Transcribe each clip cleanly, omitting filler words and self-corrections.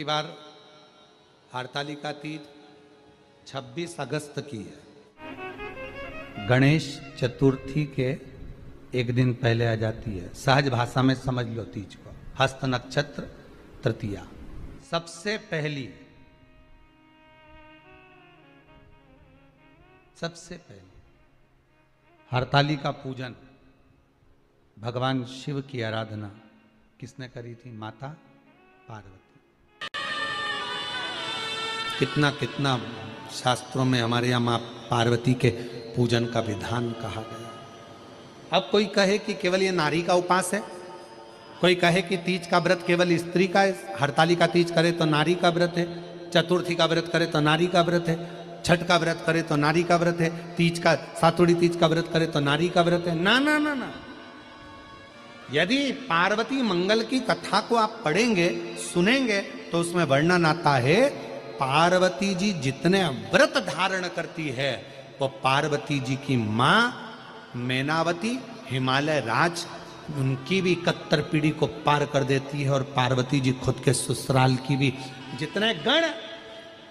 की बार हरतालिका तीज 26 अगस्त की है। गणेश चतुर्थी के एक दिन पहले आ जाती है। सहज भाषा में समझ लो तीज को। हस्त नक्षत्र तृतीया सबसे पहली हरतालिका पूजन भगवान शिव की आराधना किसने करी थी? माता पार्वती। कितना कितना शास्त्रों में हमारे यहाँ माँ पार्वती के पूजन का विधान कहा गया। अब कोई कहे कि केवल ये नारी का उपास है, कोई कहे कि तीज का व्रत केवल स्त्री का है, हरतालिका तीज करे तो नारी का व्रत है, चतुर्थी का व्रत करे तो नारी का व्रत है, छठ का व्रत करे तो नारी का व्रत है, तीज का सातुड़ी तीज का व्रत करे तो नारी का व्रत है। ना ना ना ना, यदि पार्वती मंगल की कथा को आप पढ़ेंगे सुनेंगे तो उसमें वर्णन आता है पार्वती जी जितने व्रत धारण करती है वो पार्वती जी की मां मैनावती हिमालय राज उनकी भी 71 पीढ़ी को पार कर देती है, और पार्वती जी खुद के ससुराल की भी। जितने गण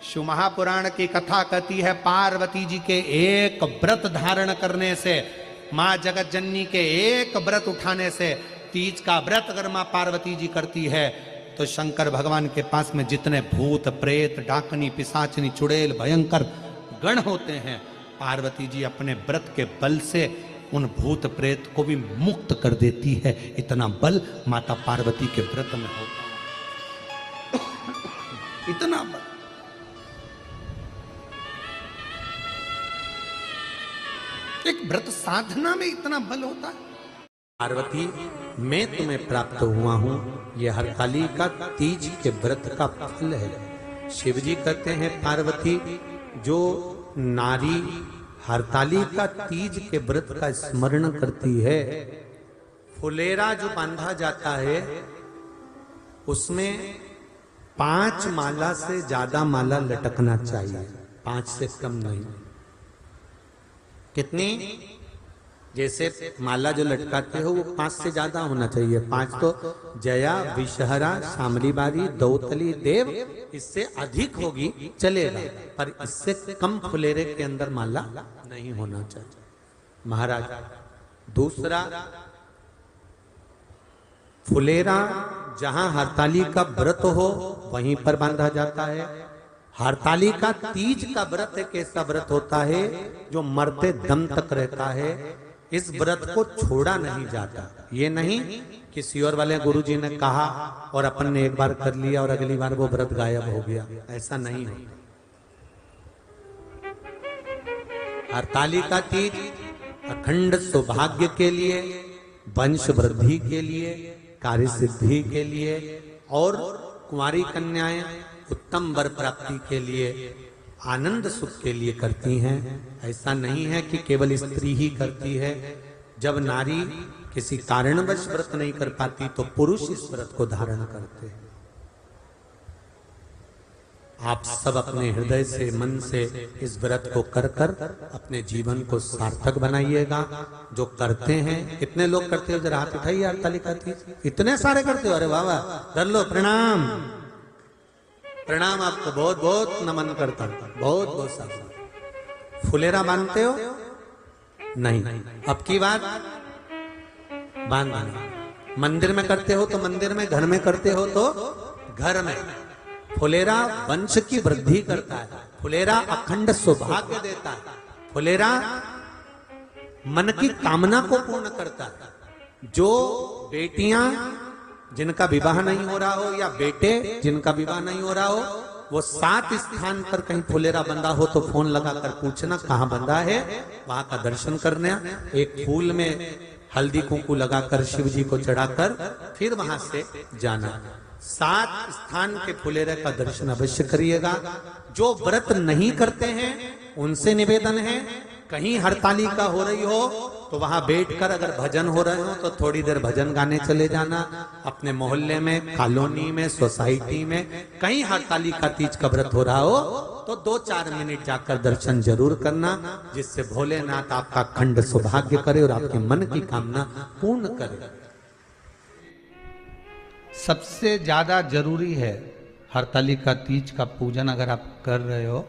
शिव महापुराण की कथा कहती है पार्वती जी के एक व्रत धारण करने से, मां जगत जननी के एक व्रत उठाने से, तीज का व्रत अगर मां पार्वती जी करती है तो शंकर भगवान के पास में जितने भूत प्रेत डाकनी पिशाचनी चुड़ैल भयंकर गण होते हैं, पार्वती जी अपने व्रत के बल से उन भूत प्रेत को भी मुक्त कर देती है। इतना बल माता पार्वती के व्रत में होता है। इतना बल। एक व्रत साधना में इतना बल होता है। पार्वती मैं तुम्हें प्राप्त हुआ हूं, यह हरतालिका तीज के व्रत का फल है। शिव जी कहते हैं पार्वती जो नारी हरतालिका तीज के व्रत का स्मरण करती है, फुलेरा जो बांधा जाता है उसमें 5 माला से ज्यादा माला लटकना चाहिए, 5 से कम नहीं। कितनी? जैसे माला जो लटकाते हो वो 5 से ज्यादा होना चाहिए। 5 तो जया विषहरा शामली बारी दौतली देव, इससे अधिक होगी चलेगा, पर इससे कम फुलेरे के अंदर माला नहीं होना चाहिए महाराज। दूसरा, फुलेरा जहां हरतालिका व्रत हो वहीं पर बांधा जाता है। हरतालिका तीज का व्रत एक ऐसा व्रत होता है जो मरते दम तक रहता है। इस व्रत को छोड़ा नहीं जाता। ये नहीं किसी और वाले गुरुजी ने कहा और अपन ने एक बार कर लिया और अगली बार वो व्रत गायब हो गया, ऐसा नहीं है। हरतालिका तीज अखंड सौभाग्य के लिए, वंश वृद्धि के लिए, कार्य सिद्धि के लिए और कुंवारी कन्याएं उत्तम वर प्राप्ति के लिए, आनंद सुख के लिए करती हैं। ऐसा नहीं है कि केवल स्त्री ही करती है। जब नारी किसी कारणवश व्रत नहीं कर पाती तो पुरुष इस व्रत को धारण करते हैं। आप सब अपने हृदय से मन से इस व्रत को कर कर अपने जीवन को सार्थक बनाइएगा। जो करते हैं, कितने लोग करते हो जरा हाथ उठाइए। हरतालिका तीज इतने सारे करते हो? अरे वाह वाह, कर लो, प्रणाम प्रणाम, आपको बहुत बहुत नमन करता हूं, बहुत बहुत सारा। फुलेरा बांधते हो? नहीं, अब की बात बांधना। मंदिर में करते हो तो मंदिर में, घर में करते हो तो घर में। फुलेरा वंश की वृद्धि करता है, फुलेरा अखंड सौभाग्य देता है, फुलेरा मन की कामना को पूर्ण करता है। जो बेटियां जिनका विवाह नहीं हो रहा हो या बेटे जिनका विवाह नहीं हो रहा हो, वो 7 स्थान पर कहीं फुलेरा बंधा हो तो फोन लगाकर पूछना कहाँ बंधा है, वहां का दर्शन करने। एक फूल में हल्दी कुंकू लगाकर शिव जी को चढ़ाकर फिर वहां से जाना। 7 स्थान के फुलेरे का दर्शन अवश्य करिएगा। जो व्रत नहीं करते हैं उनसे निवेदन है, कहीं हरतालिका हो रही हो तो वहां बैठकर अगर भजन हो रहे हो तो थोड़ी देर भजन गाने चले जाना। अपने मोहल्ले में, कॉलोनी में, सोसाइटी में कहीं हरतालिका तीज का व्रत हो रहा हो तो 2-4 मिनट जाकर दर्शन जरूर करना, जिससे भोलेनाथ आपका अखंड सौभाग्य करे और आपके मन की कामना पूर्ण करे। सबसे ज्यादा जरूरी है हरतालिका तीज का पूजन अगर आप कर रहे हो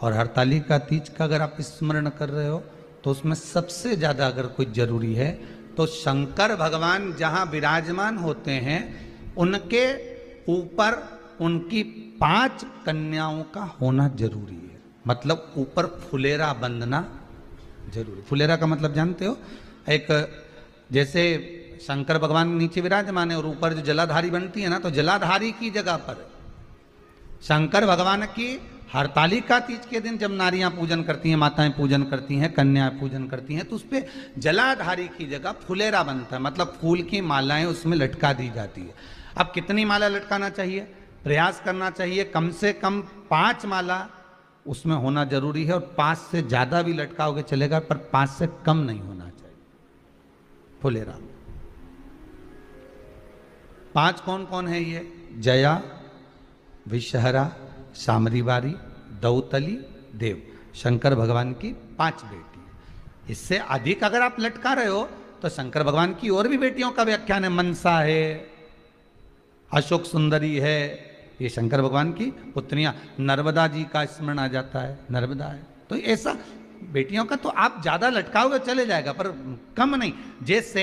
और हरतालिका तीज का अगर आप स्मरण कर रहे हो तो उसमें सबसे ज़्यादा अगर कोई जरूरी है तो शंकर भगवान जहाँ विराजमान होते हैं उनके ऊपर उनकी 5 कन्याओं का होना जरूरी है। मतलब ऊपर फुलेरा बंधना जरूरी। फुलेरा का मतलब जानते हो? एक जैसे शंकर भगवान नीचे विराजमान है और ऊपर जो जलाधारी बनती है ना, तो जलाधारी की जगह पर शंकर भगवान की हरतालिका तीज के दिन जब नारियां पूजन करती हैं, माताएं पूजन करती हैं, कन्याएं पूजन करती हैं, तो उस पर जलाधारी की जगह फुलेरा बनता है। मतलब फूल की मालाएं उसमें लटका दी जाती है। अब कितनी माला लटकाना चाहिए? प्रयास करना चाहिए कम से कम 5 माला उसमें होना जरूरी है, और 5 से ज्यादा भी लटकाओगे चलेगा, पर 5 से कम नहीं होना चाहिए फुलेरा। 5 कौन कौन है ये? जया, विषहरा, सामरीवारी, दौतली, देव। शंकर भगवान की 5 बेटी। इससे अधिक अगर आप लटका रहे हो तो शंकर भगवान की और भी बेटियों का व्याख्यान है। मनसा है, अशोक सुंदरी है, ये शंकर भगवान की पुत्रियां। नर्मदा जी का स्मरण आ जाता है, नर्मदा है। तो ऐसा बेटियों का तो आप ज्यादा लटकाओगे चले जाएगा, पर कम नहीं। जैसे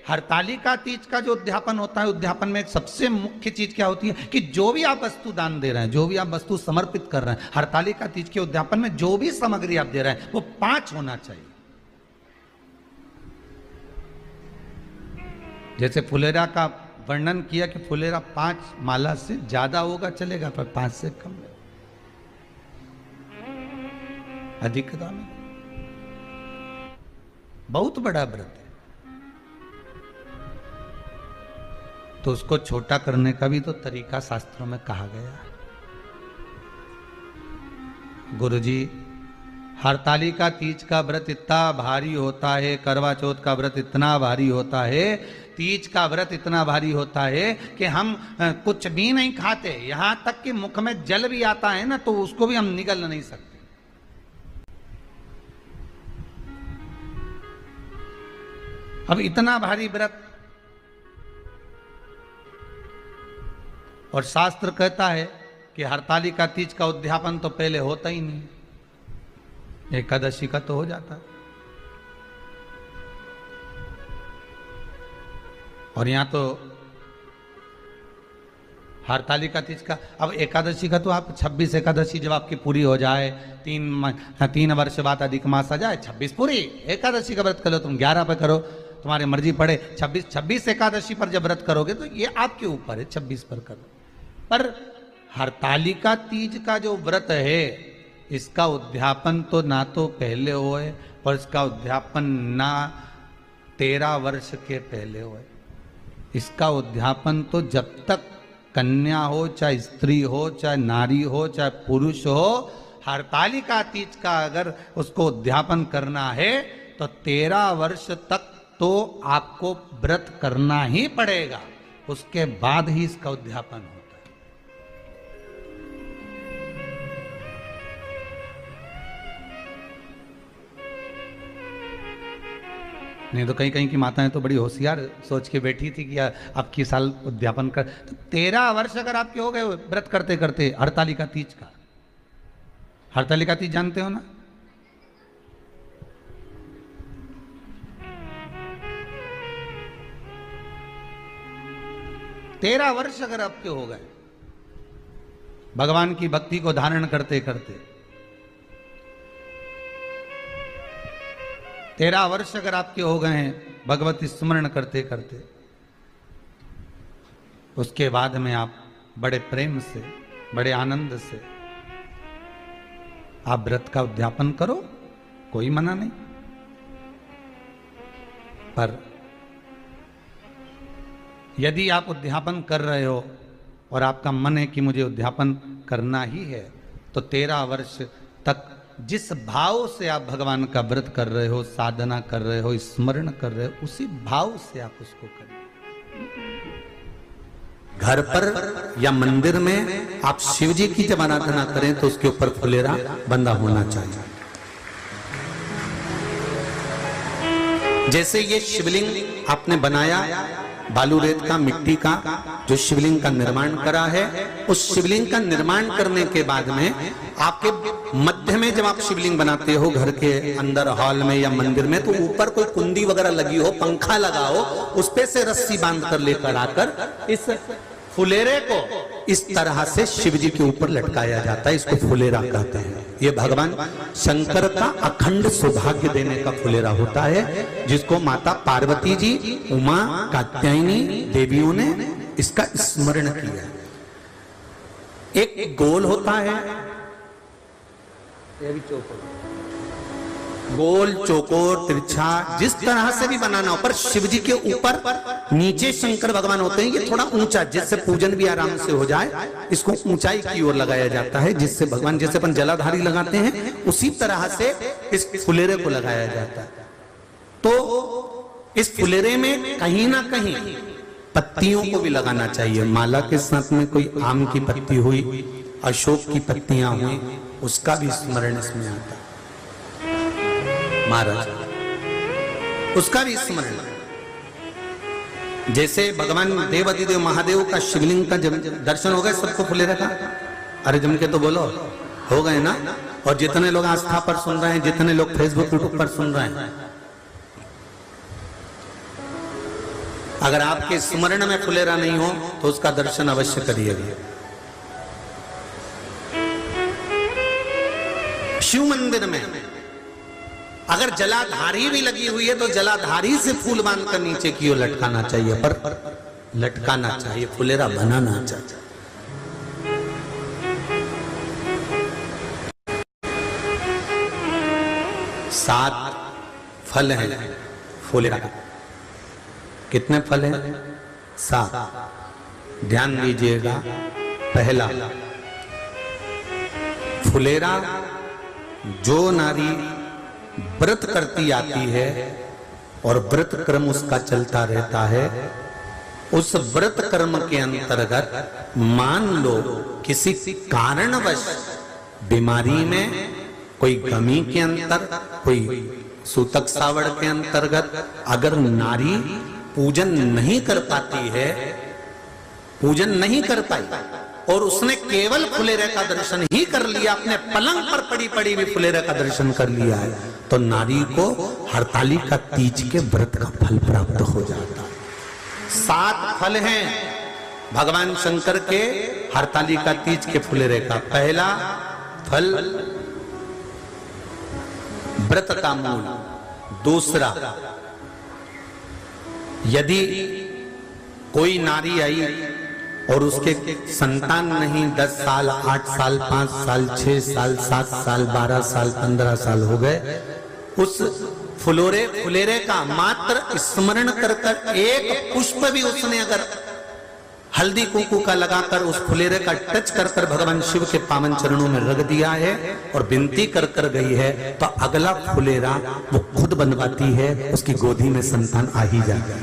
हरतालिका तीज का जो उद्यापन होता है, उद्यापन में सबसे मुख्य चीज क्या होती है कि जो भी आप वस्तु दान दे रहे हैं, जो भी आप वस्तु समर्पित कर रहे हैं, हरतालिका तीज के उद्यापन में जो भी सामग्री आप दे रहे हैं वो 5 होना चाहिए। जैसे फुलेरा का वर्णन किया कि फुलेरा 5 माला से ज्यादा होगा चलेगा, पर 5 से कम नहीं, अधिकता में। बहुत बड़ा व्रत है, तो उसको छोटा करने का भी तो तरीका शास्त्रों में कहा गया है। गुरुजी, हरतालिका तीज का व्रत इतना भारी होता है, करवा चौथ का व्रत इतना भारी होता है, तीज का व्रत इतना भारी होता है कि हम कुछ भी नहीं खाते, यहां तक कि मुख में जल भी आता है ना, तो उसको भी हम निगल नहीं सकते। अब इतना भारी व्रत, और शास्त्र कहता है कि हरतालिका तीज का उद्यापन तो पहले होता ही नहीं, एकादशी का तो हो जाता है। और यहां तो हरतालिका तीज का, अब एकादशी का तो आप 26 एकादशी जब आपकी पूरी हो जाए, 3 वर्ष बाद अधिक मास आ जाए, 26 पूरी एकादशी का व्रत करो, तुम 11 पे करो, तुम्हारी मर्जी पड़े। 26 एकादशी पर जब व्रत करोगे तो ये आपके ऊपर है, 26 पर करो। पर हरतालिका तीज का जो व्रत है, इसका उद्यापन तो ना तो पहले होए, और इसका उद्यापन ना 13 वर्ष के पहले होए। इसका उद्यापन तो जब तक कन्या हो, चाहे स्त्री हो, चाहे नारी हो, चाहे पुरुष हो, हरतालिका तीज का अगर उसको उद्यापन करना है तो 13 वर्ष तक तो आपको व्रत करना ही पड़ेगा, उसके बाद ही इसका उद्यापन होता है। नहीं तो कहीं कहीं की माताएं तो बड़ी होशियार सोच के बैठी थी कि अब की साल उद्यापन कर, तो 13 वर्ष अगर आपके हो गए व्रत करते करते हरतालिका तीज का। हरतालिका तीज जानते हो ना? तेरह वर्ष अगर आपके हो गए भगवान की भक्ति को धारण करते करते, 13 वर्ष अगर आपके हो गए हैं भगवत स्मरण करते करते, उसके बाद में आप बड़े प्रेम से, बड़े आनंद से आप व्रत का उद्यापन करो, कोई मना नहीं। पर यदि आप उद्यापन कर रहे हो और आपका मन है कि मुझे उद्यापन करना ही है, तो 13 वर्ष तक जिस भाव से आप भगवान का व्रत कर रहे हो, साधना कर रहे हो, स्मरण कर रहे हो, उसी भाव से आप उसको करें। घर पर या मंदिर में आप शिव जी की जब आराधना करें तो उसके ऊपर फुलेरा बंधा होना चाहिए। जैसे ये शिवलिंग आपने बनाया, बालू रेत का, मिट्टी का जो शिवलिंग का निर्माण करा है, उस शिवलिंग का निर्माण करने के बाद में आपके मध्य में जब आप शिवलिंग बनाते हो घर के अंदर हॉल में या मंदिर में, तो ऊपर कोई कुंडी वगैरह लगी हो, पंखा लगा हो, उस पे से रस्सी बांध कर लेकर आकर इस फुलेरे को इस तरह से शिव जी के ऊपर लटकाया जाता है। इसको फुलेरा कहते हैं। ये भगवान शंकर का अखंड सौभाग्य देने का फुलेरा होता है, जिसको माता पार्वती जी, उमा, कात्यायनी देवियों ने इसका स्मरण किया। एक गोल होता है, गोल, चौकोर, तिरछा, जिस तरह से भी बनाना हो, पर शिव जी के ऊपर नीचे शंकर भगवान होते हैं। ये थोड़ा ऊंचा, जिससे पूजन भी आराम से हो जाए, इसको ऊंचाई की ओर लगाया जाता है, जिससे भगवान, जैसे अपन जलाधारी लगाते हैं, उसी तरह से इस फुलेरे को लगाया जाता है। तो इस फुलेरे में कहीं ना कहीं पत्तियों को भी लगाना चाहिए। माला के साथ में कोई आम की पत्ती हुई, अशोक की पत्तियां हुई, उसका भी स्मरण इसमें आता है महाराज, उसका भी स्मरण। जैसे भगवान देवाधिदेव महादेव का शिवलिंग का जब दर्शन हो गए सबको फुलेरे का, अरे जम के तो बोलो, हो गए ना। और जितने लोग आस्था पर सुन रहे हैं, जितने लोग फेसबुक यूट्यूब पर सुन रहे हैं, अगर आपके स्मरण में फुलेरा नहीं हो तो उसका दर्शन अवश्य करिएगा। शिव मंदिर में अगर जलाधारी भी लगी हुई है तो जलाधारी से फूल बांधकर नीचे की ओर लटकाना चाहिए, पर लटकाना चाहिए, फुलेरा बनाना चाहिए। सात फल हैं फुलेरा। कितने फल हैं? 7। ध्यान दीजिएगा। पहला, फुलेरा जो नारी व्रत करती आती है और व्रत कर्म उसका चलता रहता है, उस व्रत कर्म के अंतर्गत मान लो किसी कारणवश बीमारी में, कोई गमी के अंतर, कोई सूतक सावड़ के अंतर्गत अगर नारी पूजन नहीं कर पाती है, पूजन नहीं कर पाई और उसने केवल फुलेरे का दर्शन ही कर लिया, अपने पलंग पर पड़ी पड़ी भी फुलेरे का दर्शन कर लिया है, तो नारी को हरतालिका तीज के व्रत का फल प्राप्त हो जाता है। 7 फल हैं भगवान शंकर के हरतालिका तीज के फुलेरे का। पहला फल व्रत का मूल। दूसरा, यदि कोई नारी आई और उसके संतान नहीं, 10 साल, 8 साल, 5 साल, 6 साल, 7 साल, 12 साल, 15 साल हो गए, उस फुलेरे का मात्र स्मरण कर कर एक पुष्प भी उसने अगर हल्दी कुंकू का लगाकर उस फुलेरे का टच कर कर भगवान शिव के पावन चरणों में रख दिया है और विनती कर कर गई है, तो अगला फुलेरा वो खुद बनवाती है, उसकी गोदी में संतान आ ही जाएगा।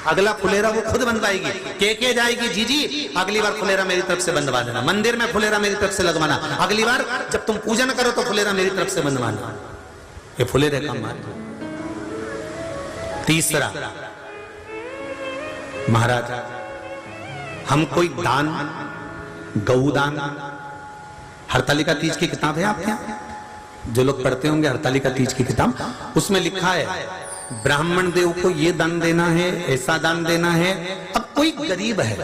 अगला फुलेरा वो खुद बनवाएगी, के जाएगी, जीजी अगली बार फुलेरा मेरी तरफ से बनवा देना, मंदिर में फुलेरा मेरी तरफ से लगवाना, अगली बार जब तुम पूजन करो तो फुलेरा मेरी तरफ से बनवाना। ये फुलेरे का महत्व। तीसरा, महाराज हम कोई दान, गौदान, हरतालिका तीज की किताब है आपके यहाँ, जो लोग पढ़ते होंगे हरतालिका तीज की किताब, उसमें लिखा है ब्राह्मण देव को ये दान देना है, ऐसा दान देना है। अब कोई गरीब है,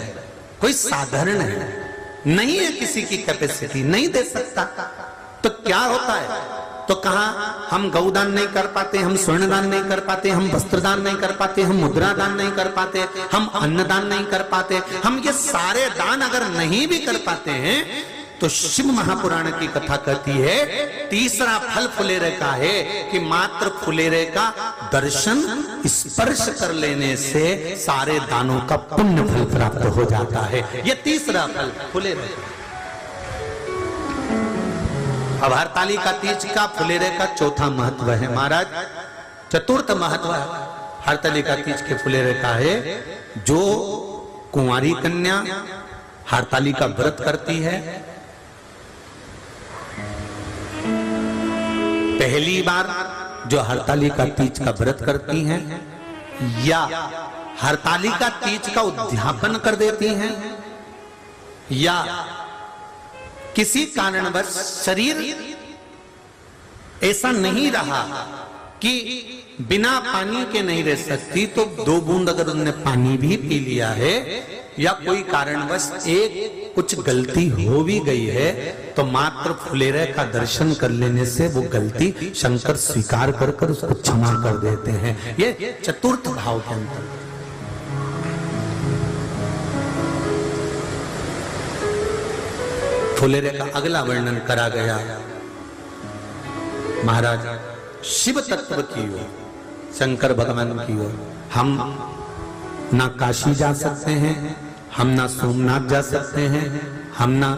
कोई साधारण है, नहीं है किसी की कैपेसिटी, नहीं दे सकता, तो क्या होता है? तो कहा हम गौदान नहीं कर पाते, हम स्वर्णदान नहीं कर पाते, हम वस्त्रदान नहीं कर पाते, हम मुद्रा दान नहीं कर पाते, हम अन्नदान नहीं कर पाते, हम ये सारे दान अगर नहीं भी कर पाते हैं, तो शिव महापुराण की कथा कहती है तीसरा फल फुलेरे का है कि मात्र फुलेरे का दर्शन, स्पर्श कर लेने से सारे दानों का पुण्य फल प्राप्त हो जाता है। यह तीसरा फल फुलेरे। अब हरतालिका तीज का फुलेरे का चौथा महत्व है महाराज। चतुर्थ महत्व हरतालिका तीज के फुलेरे का है, जो कुंवारी कन्या हरतालिका व्रत करती है, पहली बार जो हरतालिका तीज का व्रत करती हैं, या हरतालिका तीज का उद्यापन कर देती हैं, या किसी कारणवश शरीर ऐसा नहीं रहा कि बिना पानी के नहीं रह सकती, तो 2 बूंद अगर उन्होंने पानी भी पी लिया है, या कोई कारणवश एक कुछ गलती हो भी गई है, तो मात्र फुलेरे का दर्शन कर लेने से वो गलती शंकर स्वीकार कर कर उसको क्षमा कर देते हैं। ये चतुर्थ भाव के अंतर। फुलेरे का अगला वर्णन करा गया महाराज शिव तत्व की ओर, शंकर भगवान की ओर। हम ना काशी जा सकते हैं, हम ना सोमनाथ जा सकते हैं, हम ना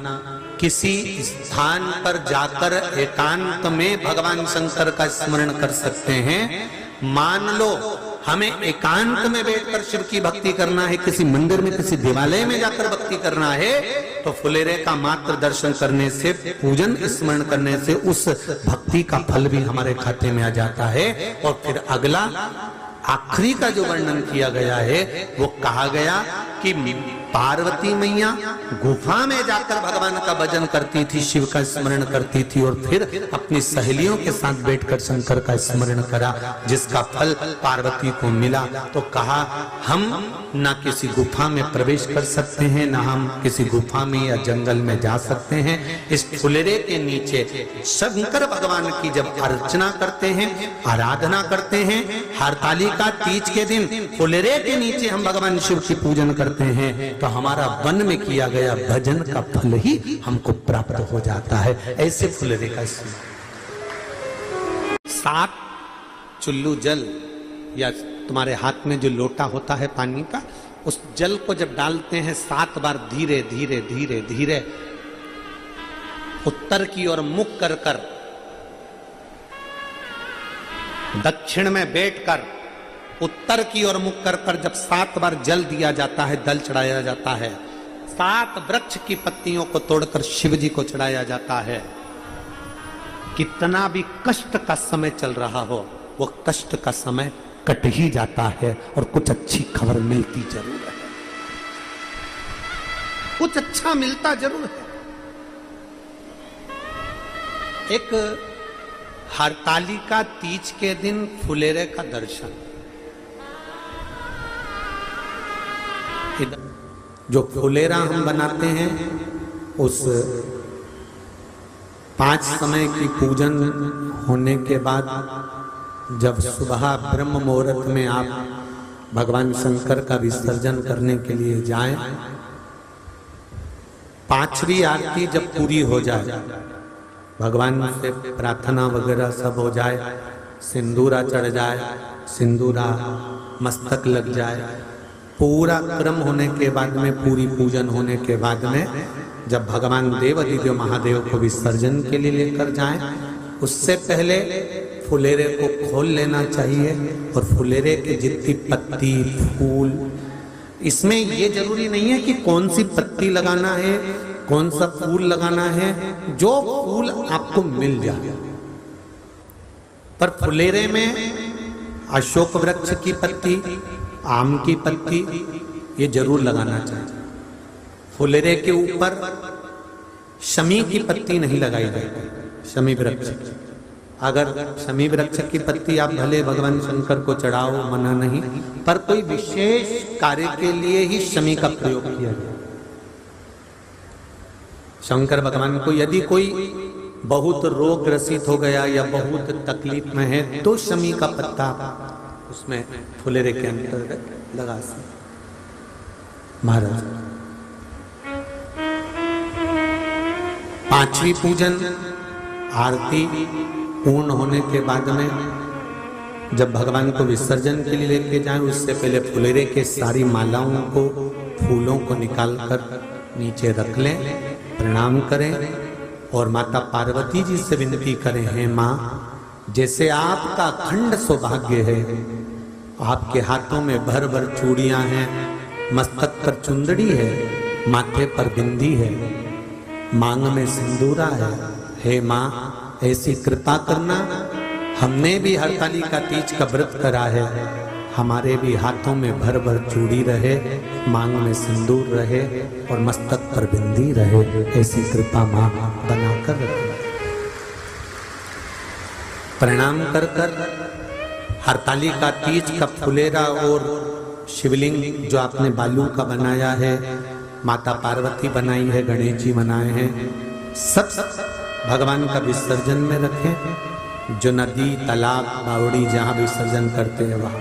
किसी स्थान पर जाकर एकांत में भगवान शंकर का स्मरण कर सकते हैं। मान लो हमें एकांत में बैठकर शिव की भक्ति करना है, किसी मंदिर में किसी देवालय में जाकर भक्ति करना है, तो फुलेरे का मात्र दर्शन करने से, पूजन स्मरण करने से उस भक्ति का फल भी हमारे खाते में आ जाता है। और फिर अगला आखिरी का जो वर्णन किया गया है, वो कहा गया कि पार्वती मैया गुफा में जाकर भगवान का भजन करती थी, शिव का स्मरण करती थी, और फिर अपनी सहेलियों के साथ बैठकर शंकर का स्मरण करा, जिसका फल पार्वती को मिला। तो कहा हम ना किसी गुफा में प्रवेश कर सकते हैं, ना हम किसी गुफा में या जंगल में जा सकते हैं। इस फुलेरे के नीचे शंकर भगवान की जब अर्चना करते हैं, आराधना करते हैं, हरतालिका तीज के दिन फुलेरे के नीचे हम भगवान शिव की पूजन करते हैं, तो हमारा वन में किया गया भजन का फल ही हमको प्राप्त हो जाता है। ऐसे फुलेरे का 7 चुल्लू जल, या तुम्हारे हाथ में जो लोटा होता है पानी का, उस जल को जब डालते हैं 7 बार धीरे धीरे धीरे धीरे उत्तर की ओर मुख कर कर, दक्षिण में बैठकर उत्तर की ओर मुख कर कर जब 7 बार जल दिया जाता है, दल चढ़ाया जाता है, 7 वृक्ष की पत्तियों को तोड़कर शिव जी को चढ़ाया जाता है। कितना भी कष्ट का समय चल रहा हो, वो कष्ट का समय कट ही जाता है, और कुछ अच्छी खबर मिलती जरूर है, कुछ अच्छा मिलता जरूर है। एक हरतालिका तीज के दिन फुलेरे का दर्शन, जो फुलेरा हम बनाते हैं, उस 5 समय की पूजन होने के बाद जब सुबह ब्रह्म मुहूर्त में आप भगवान शंकर का विसर्जन करने के लिए जाएं, 5वीं आरती जब पूरी हो जाए, भगवान से प्रार्थना वगैरह सब हो जाए, सिंदूरा चढ़ जाए, सिंदूरा मस्तक लग जाए, पूरा क्रम होने के बाद में, पूरी पूजन होने के बाद में, जब भगवान देवादिदेव महादेव को विसर्जन के लिए लेकर जाएं, उससे पहले फुलेरे को खोल लेना चाहिए। और फुलेरे के जितनी पत्ती फूल, इसमें ये जरूरी नहीं है कि कौन सी पत्ती लगाना है, कौन सा फूल लगाना है, जो फूल आपको मिल जाए। पर फुलेरे में अशोक वृक्ष की पत्ती, आम की पत्ती, ये जरूर लगाना चाहिए। फुलेरे के ऊपर शमी की पत्ती नहीं लगाई जाती, शमी वृक्ष। अगर शमी वृक्ष की पत्ती आप भले भगवान शंकर को चढ़ाओ, मना नहीं, पर कोई विशेष कार्य के लिए ही शमी का प्रयोग किया जाए। शंकर भगवान को यदि कोई बहुत रोग ग्रसित हो गया या बहुत तकलीफ में है, तो शमी का पत्ता उसमें फुलेरे के अंतर्गत लगा सकते। महाराज 5वीं पूजन आरती पूर्ण होने के बाद में जब भगवान को विसर्जन के लिए लेके जाएं, उससे पहले फुलेरे के सारी मालाओं को, फूलों को निकाल कर नीचे रख लें, प्रणाम करें और माता पार्वती जी से विनती करें, हे माँ, जैसे आपका अखंड सौभाग्य है, आपके हाथों में भर भर चूड़ियां हैं, मस्तक पर चुंदड़ी है, माथे पर बिंदी है, मांग में सिंदूरा है, हे माँ ऐसी कृपा करना। हमने भी हरतालिका तीज का व्रत करा है, हमारे भी हाथों में भर भर चूड़ी रहे, मांग में सिंदूर रहे और मस्तक पर बिंदी रहे। ऐसी कृपा माँ बनाकर रखे। प्रणाम कर कर हरतालिका तीज का फुलेरा और शिवलिंग जो आपने बालू का बनाया है, माता पार्वती बनाई है, गणेश जी बनाए हैं, सब भगवान का विसर्जन में रखें। जो नदी, तालाब, बावड़ी जहाँ विसर्जन करते हैं वहाँ